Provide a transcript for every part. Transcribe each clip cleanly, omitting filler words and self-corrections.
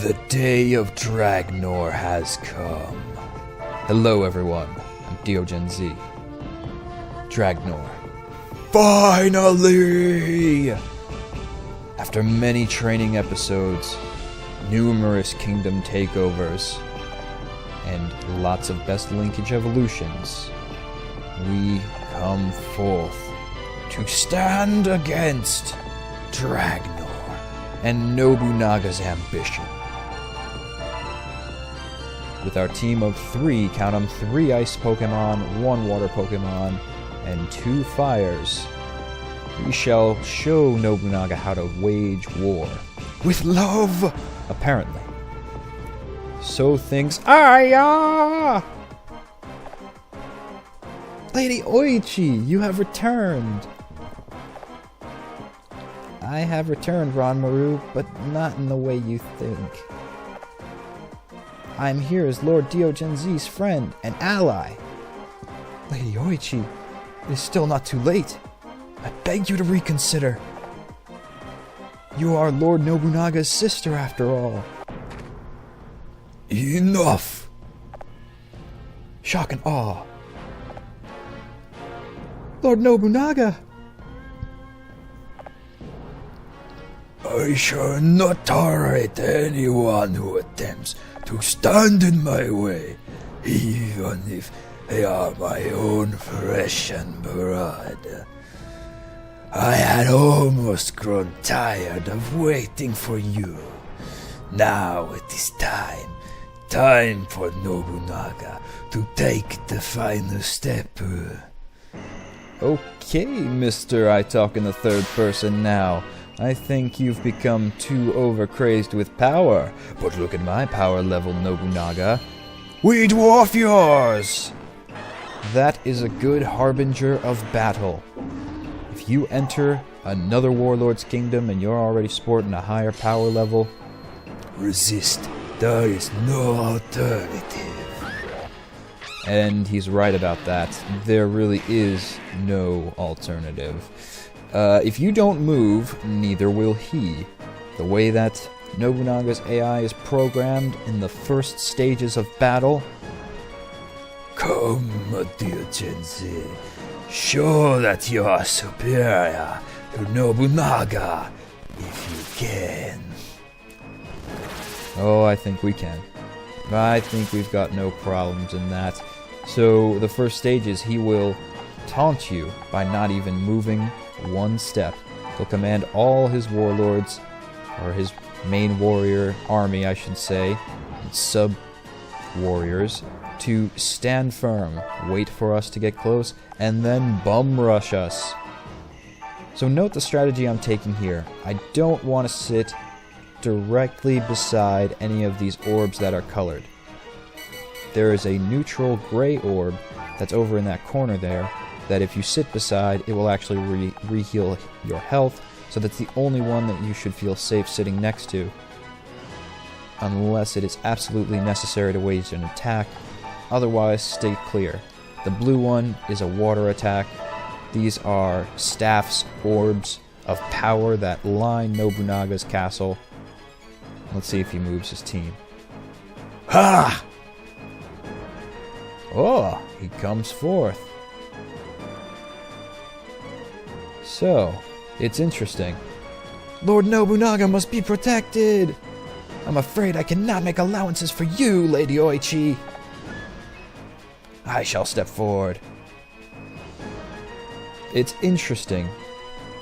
The day of Dragnor has come. Hello everyone, I'm deogenz. Dragnor. Finally! After many training episodes, numerous kingdom takeovers, and lots of best linkage evolutions, we come forth to stand against Dragnor and Nobunaga's ambition. With our team of 3, count 'em, 3 ice Pokemon, 1 water Pokemon, and 2 fires, we shall show Nobunaga how to wage war. With love! Apparently. So things are. Lady Oichi, you have returned! I have returned, Ranmaru, but not in the way you think. I'm here as Lord deogenz's friend and ally. Lady Oichi, it is still not too late. I beg you to reconsider. You are Lord Nobunaga's sister, after all. Enough! Shock and awe. Lord Nobunaga! I shall not tolerate anyone who attempts to stand in my way, even if they are my own flesh and blood. I had almost grown tired of waiting for you. Now it is time for Nobunaga to take the final step. Okay, mister, I talk in the third person now. I think you've become too overcrazed with power. But look at my power level, Nobunaga. We dwarf yours! That is a good harbinger of battle. If you enter another warlord's kingdom and you're already sporting a higher power level, resist. There is no alternative. And he's right about that. There really is no alternative. If you don't move, neither will he. The way that Nobunaga's AI is programmed in the first stages of battle. Come, deogenz. Show that you are superior to Nobunaga, if you can. Oh, I think we can. I think we've got no problems in that. So, the first stage is he will taunt you by not even moving 1 step. He'll command all his warlords, or his main warrior army, I should say, sub-warriors, to stand firm, wait for us to get close, and then bum rush us. So note the strategy I'm taking here. I don't want to sit directly beside any of these orbs that are colored. There is a neutral gray orb that's over in that corner there, that if you sit beside, it will actually re-heal your health, so that's the only one that you should feel safe sitting next to, unless it is absolutely necessary to wage an attack. Otherwise, stay clear. The blue one is a water attack. These are staffs, orbs of power that line Nobunaga's castle. Let's see if he moves his team. Ha! Oh, he comes forth. So, it's interesting. Lord Nobunaga must be protected! I'm afraid I cannot make allowances for you, Lady Oichi. I shall step forward. It's interesting.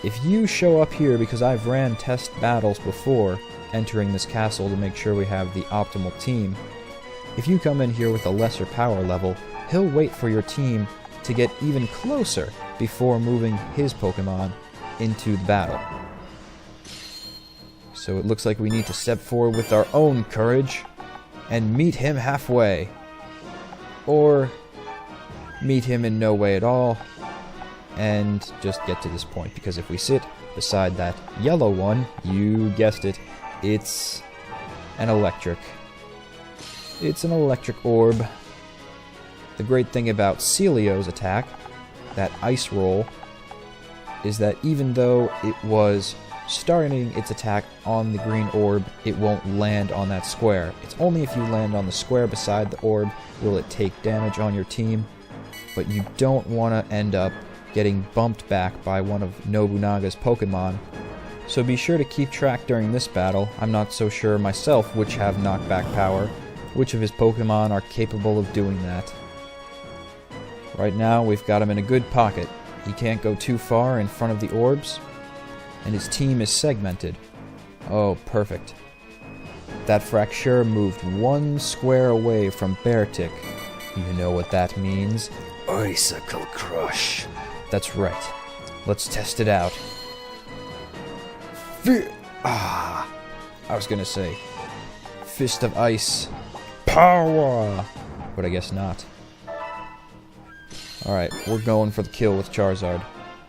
If you show up here, because I've ran test battles before, entering this castle to make sure we have the optimal team, if you come in here with a lesser power level, he'll wait for your team to get even closer before moving his Pokemon into the battle. So it looks like we need to step forward with our own courage and meet him halfway. Or meet him in no way at all and just get to this point. Because if we sit beside that yellow one, you guessed it, it's an electric. It's an electric orb. The great thing about Celio's attack, that ice roll, is that even though it was starting its attack on the green orb, it won't land on that square. It's only if you land on the square beside the orb will it take damage on your team, but you don't want to end up getting bumped back by one of Nobunaga's Pokemon. So be sure to keep track during this battle. I'm not so sure myself which have knockback power, which of his Pokemon are capable of doing that. Right now we've got him in a good pocket. He can't go too far in front of the orbs, and his team is segmented. Oh, perfect. That Fracture moved one square away from Beartic. You know what that means? Icicle Crush. That's right. Let's test it out. I was gonna say Fist of Ice. Power! But I guess not. Alright, we're going for the kill with Charizard.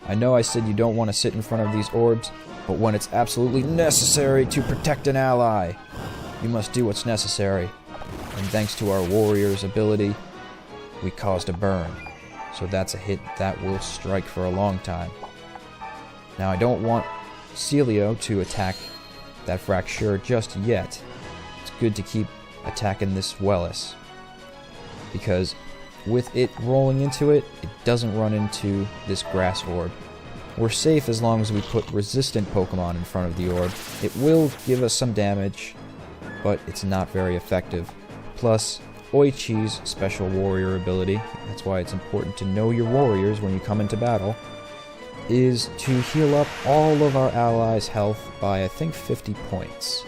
I know I said you don't want to sit in front of these orbs, but when it's absolutely necessary to protect an ally, you must do what's necessary. And thanks to our warrior's ability, we caused a burn. So that's a hit that will strike for a long time. Now I don't want Celio to attack that Fracture just yet. It's good to keep attacking this Wellis, because with it rolling into it, it doesn't run into this grass orb. We're safe as long as we put resistant Pokemon in front of the orb. It will give us some damage, but it's not very effective. Plus, Oichi's special warrior ability, that's why it's important to know your warriors when you come into battle, is to heal up all of our allies' health by, I think, 50 points.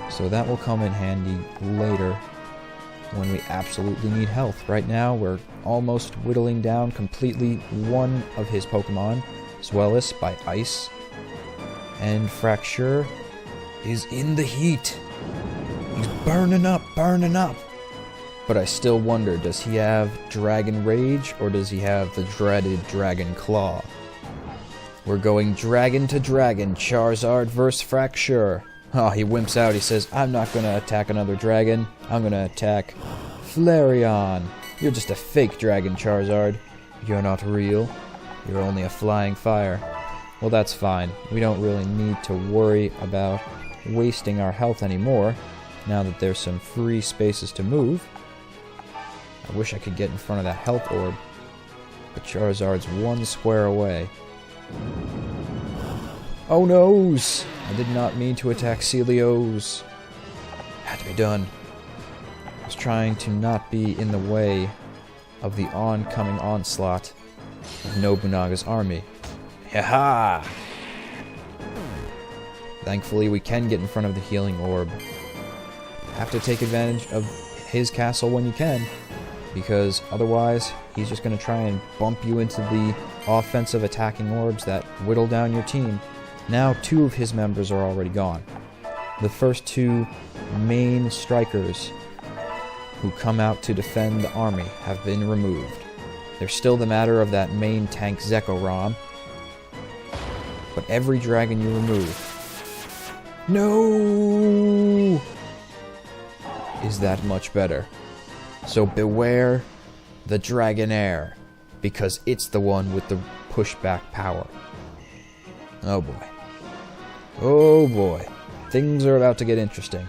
So that will come in handy later when we absolutely need health. Right now, we're almost whittling down completely one of his Pokemon, Zweilous, by ice. And Fracture is in the heat. He's burning up, burning up. But I still wonder, does he have Dragon Rage, or does he have the dreaded Dragon Claw? We're going dragon to dragon, Charizard versus Fracture. Oh, he wimps out. He says, I'm not going to attack another dragon. I'm going to attack Flareon. You're just a fake dragon, Charizard. You're not real. You're only a flying fire. Well, that's fine. We don't really need to worry about wasting our health anymore, now that there's some free spaces to move. I wish I could get in front of that health orb, but Charizard's one square away. Oh noes! I did not mean to attack Celios. Had to be done. I was trying to not be in the way of the oncoming onslaught of Nobunaga's army. Ha-ha! Thankfully, we can get in front of the healing orb. Have to take advantage of his castle when you can, because otherwise, he's just going to try and bump you into the offensive attacking orbs that whittle down your team. Now 2 of his members are already gone. The first 2 main strikers who come out to defend the army have been removed. There's still the matter of that main tank Zekrom, but every dragon you remove, no, is that much better. So beware the Dragonair, because it's the one with the pushback power. Oh boy. Oh boy. Things are about to get interesting.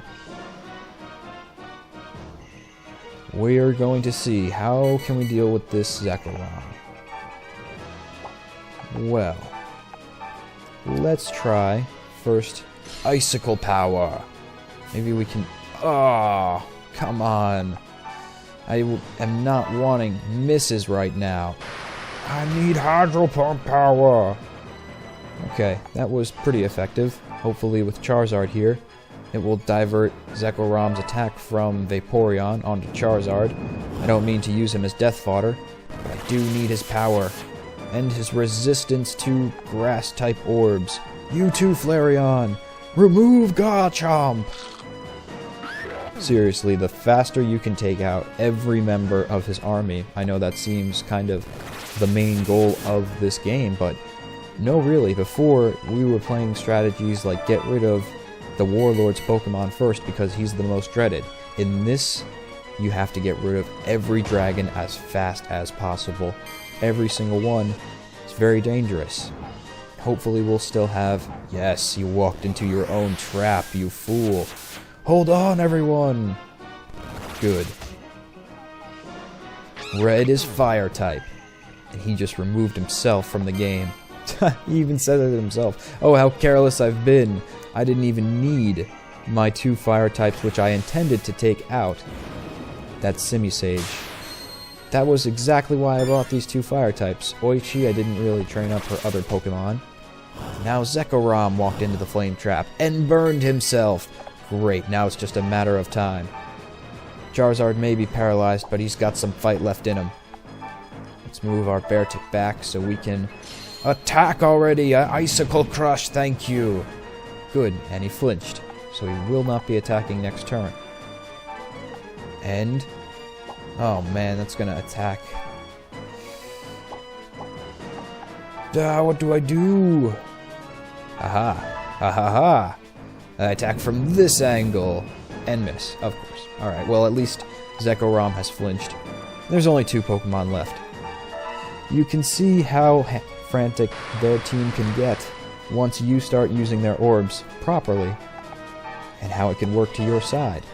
We're going to see how can we deal with this Zekrom. Well, let's try first Icicle Power. Maybe we can... Oh, come on. I am not wanting misses right now. I need Hydro Pump Power. Okay, that was pretty effective. Hopefully with Charizard here, it will divert Zekrom's attack from Vaporeon onto Charizard. I don't mean to use him as death fodder, but I do need his power and his resistance to grass-type orbs. You too, Flareon! Remove Garchomp! Seriously, the faster you can take out every member of his army, I know that seems kind of the main goal of this game, but no, really, before we were playing strategies like get rid of the Warlord's Pokemon first because he's the most dreaded. In this, you have to get rid of every dragon as fast as possible. Every single one is very dangerous. Hopefully we'll still have... Yes, you walked into your own trap, you fool. Hold on, everyone. Good. Red is fire type. And he just removed himself from the game. He even said it himself. Oh, how careless I've been. I didn't even need my 2 fire types, which I intended to take out. That's Simisage. That was exactly why I bought these 2 fire types. Oichi, I didn't really train up her other Pokemon. Now Zekrom walked into the flame trap and burned himself. Great, now it's just a matter of time. Charizard may be paralyzed, but he's got some fight left in him. Let's move our Beartic back so we can attack already. Icicle Crush, thank you. Good, and he flinched, so he will not be attacking next turn. And... oh man, that's gonna attack. What do I do? Aha. Ha ha ha. I attack from this angle. And miss, of course. Alright, well at least Zekrom has flinched. There's only 2 Pokemon left. You can see how frantic their team can get once you start using their orbs properly, and how it can work to your side.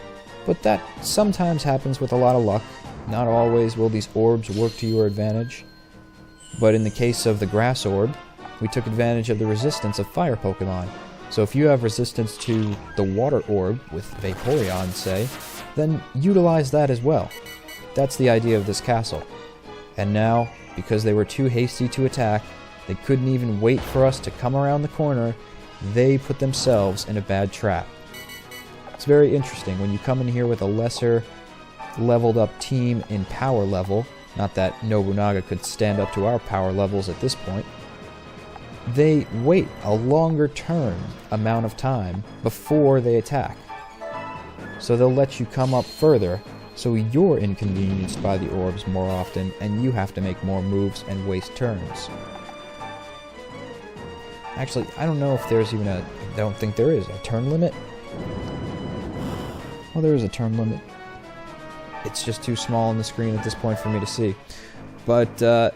But that sometimes happens with a lot of luck. Not always will these orbs work to your advantage. But in the case of the Grass Orb, we took advantage of the resistance of Fire Pokemon. So if you have resistance to the Water Orb, with Vaporeon, say, then utilize that as well. That's the idea of this castle. And now, because they were too hasty to attack, they couldn't even wait for us to come around the corner, they put themselves in a bad trap. It's very interesting when you come in here with a lesser leveled up team in power level, not that Nobunaga could stand up to our power levels at this point, they wait a longer turn amount of time before they attack. So they'll let you come up further, so you're inconvenienced by the orbs more often, and you have to make more moves and waste turns. Actually, I don't know if there's even I don't think there is a turn limit. Well, there is a turn limit. It's just too small on the screen at this point for me to see. But,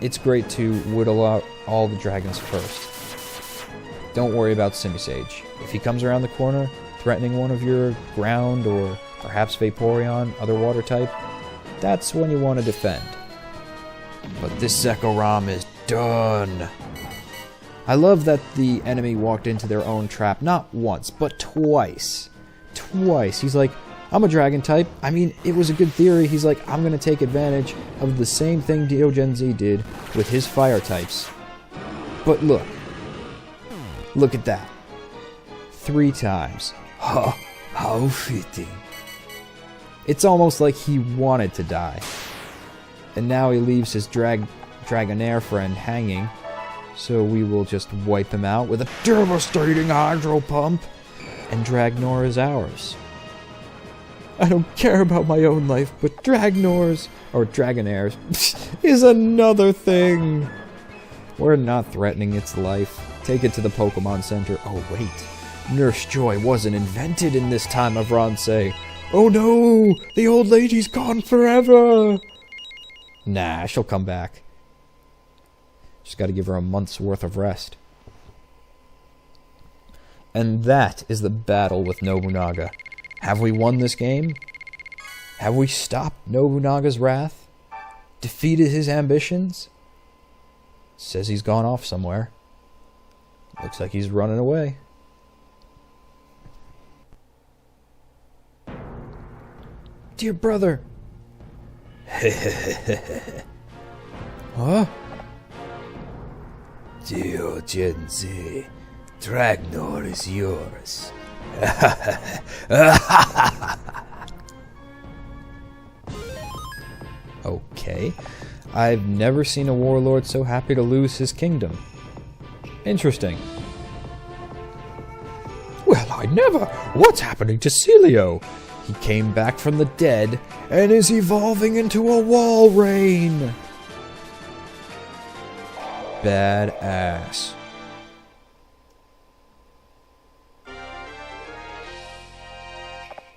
it's great to whittle out all the dragons first. Don't worry about Simisage. If he comes around the corner, threatening one of your ground or perhaps Vaporeon, other water type, that's when you want to defend. But this Zekrom is done. I love that the enemy walked into their own trap, not once, but twice. Twice. He's like, I'm a dragon type. I mean, it was a good theory. He's like, I'm going to take advantage of the same thing deogenz did with his fire types. But look. Look at that. 3 times. Ha! How fitting. It's almost like he wanted to die. And now he leaves his Dragonair friend hanging. So we will just wipe him out with a devastating hydro pump. And Dragnor is ours. I don't care about my own life, but Dragnor's, or Dragonairs, is another thing. We're not threatening its life. Take it to the Pokemon Center. Oh, wait. Nurse Joy wasn't invented in this time of Ronsei. Oh no! The old lady's gone forever! Nah, she'll come back. Just gotta give her a month's worth of rest. And that is the battle with Nobunaga. Have we won this game? Have we stopped Nobunaga's wrath? Defeated his ambitions? Says he's gone off somewhere. Looks like he's running away. Dear brother! Huh? deogenz, Dragnor is yours. Okay. I've never seen a warlord so happy to lose his kingdom. Interesting. Well, I never! What's happening to Celio? He came back from the dead and is evolving into a Walrein! Badass.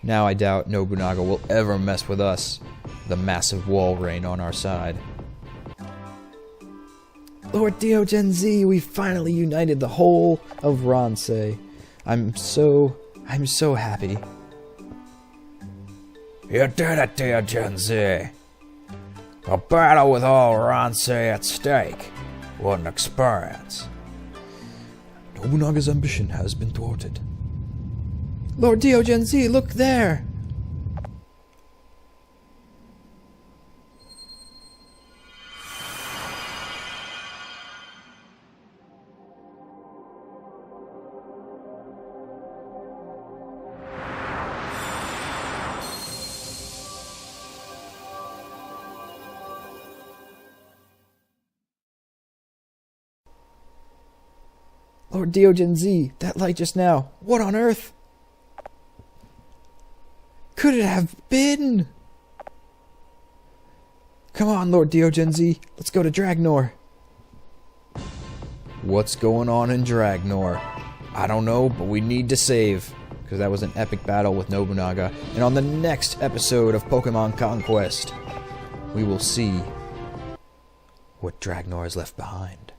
Now I doubt Nobunaga will ever mess with us, the massive Walrein on our side. Lord deogenz, we finally united the whole of Ransei. I'm so happy. You did it, deogenz. A battle with all Ransei at stake. What an experience. Nobunaga's ambition has been thwarted. Lord deogenz, look there! Lord deogenz, that light just now, what on earth could it have been? Come on, Lord deogenz, let's go to Dragnor. What's going on in Dragnor? I don't know, but we need to save, because that was an epic battle with Nobunaga. And on the next episode of Pokemon Conquest, we will see what Dragnor has left behind.